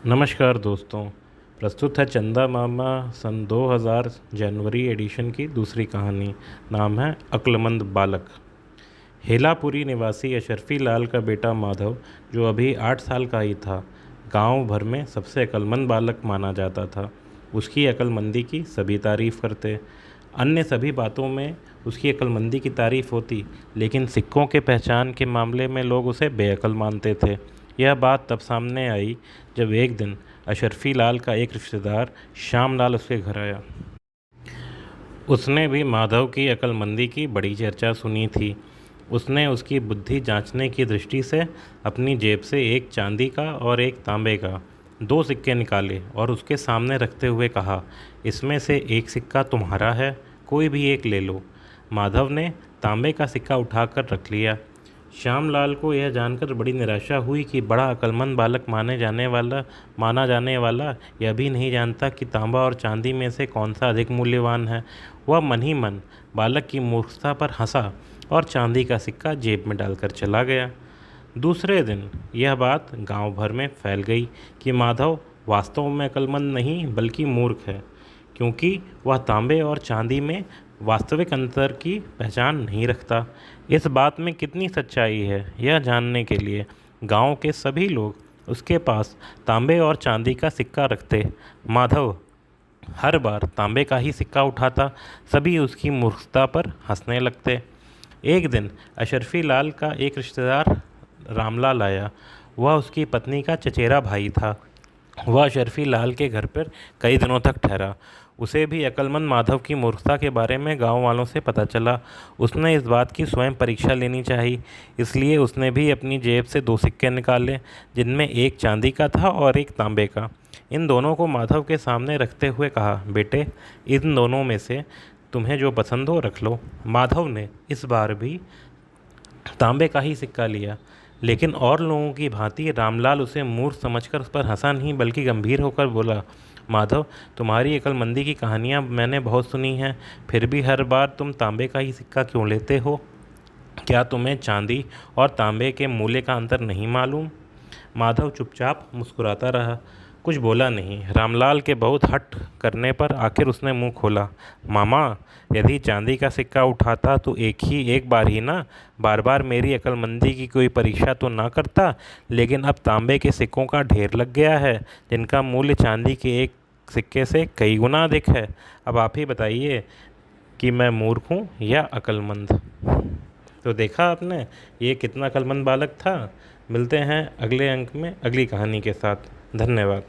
नमस्कार दोस्तों। प्रस्तुत है चंदा मामा सन 2000 जनवरी एडिशन की दूसरी कहानी। नाम है अक्लमंद बालक। हेलापुरी निवासी अशरफी लाल का बेटा माधव, जो अभी 8 साल का ही था, गांव भर में सबसे अक्लमंद बालक माना जाता था। उसकी अक्लमंदी की सभी तारीफ़ करते। अन्य सभी बातों में उसकी अक्लमंदी की तारीफ़ होती, लेकिन सिक्कों के पहचान के मामले में लोग उसे बेअक्ल मानते थे। यह बात तब सामने आई जब एक दिन अशरफी लाल का एक रिश्तेदार श्याम लाल उसके घर आया। उसने भी माधव की अक्लमंदी की बड़ी चर्चा सुनी थी। उसने उसकी बुद्धि जांचने की दृष्टि से अपनी जेब से एक चांदी का और एक तांबे का 2 सिक्के निकाले और उसके सामने रखते हुए कहा, इसमें से एक सिक्का तुम्हारा है, कोई भी एक ले लो। माधव ने तांबे का सिक्का उठाकर रख लिया। श्यामलाल को यह जानकर बड़ी निराशा हुई कि बड़ा अक्लमंद बालक माना जाने वाला यह भी नहीं जानता कि तांबा और चांदी में से कौन सा अधिक मूल्यवान है। वह मन ही मन बालक की मूर्खता पर हंसा और चांदी का सिक्का जेब में डालकर चला गया। दूसरे दिन यह बात गांव भर में फैल गई कि माधव वास्तव में अक्लमंद नहीं बल्कि मूर्ख है, क्योंकि वह तांबे और चांदी में वास्तविक अंतर की पहचान नहीं रखता। इस बात में कितनी सच्चाई है, यह जानने के लिए गांव के सभी लोग उसके पास तांबे और चांदी का सिक्का रखते। माधव हर बार तांबे का ही सिक्का उठाता। सभी उसकी मूर्खता पर हंसने लगते। एक दिन अशरफी लाल का एक रिश्तेदार रामलाल आया। वह उसकी पत्नी का चचेरा भाई था। वह अशरफी लाल के घर पर कई दिनों तक ठहरा। उसे भी अक्लमंद माधव की मूर्खता के बारे में गांव वालों से पता चला। उसने इस बात की स्वयं परीक्षा लेनी चाहिए, इसलिए उसने भी अपनी जेब से 2 सिक्के निकाले, जिनमें एक चांदी का था और एक तांबे का। इन दोनों को माधव के सामने रखते हुए कहा, बेटे, इन दोनों में से तुम्हें जो पसंद हो रख लो। माधव ने इस बार भी तांबे का ही सिक्का लिया, लेकिन और लोगों की भांति रामलाल उसे मूर्ख समझकर उस पर हंसा नहीं बल्कि गंभीर होकर बोला, माधव, तुम्हारी अक्लमंदी की कहानियाँ मैंने बहुत सुनी हैं, फिर भी हर बार तुम तांबे का ही सिक्का क्यों लेते हो? क्या तुम्हें चांदी और तांबे के मूल्य का अंतर नहीं मालूम? माधव चुपचाप मुस्कुराता रहा, कुछ बोला नहीं। रामलाल के बहुत हठ करने पर आखिर उसने मुंह खोला, मामा, यदि चांदी का सिक्का उठाता तो एक बार ही ना, बार बार मेरी अक्लमंदी की कोई परीक्षा तो ना करता। लेकिन अब तांबे के सिक्कों का ढेर लग गया है, जिनका मूल्य चांदी के एक सिक्के से कई गुना अधिक है। अब आप ही बताइए कि मैं मूर्ख हूँ या अक्लमंद। तो देखा आपने, ये कितना अक्लमंद बालक था। मिलते हैं अगले अंक में अगली कहानी के साथ। धन्यवाद।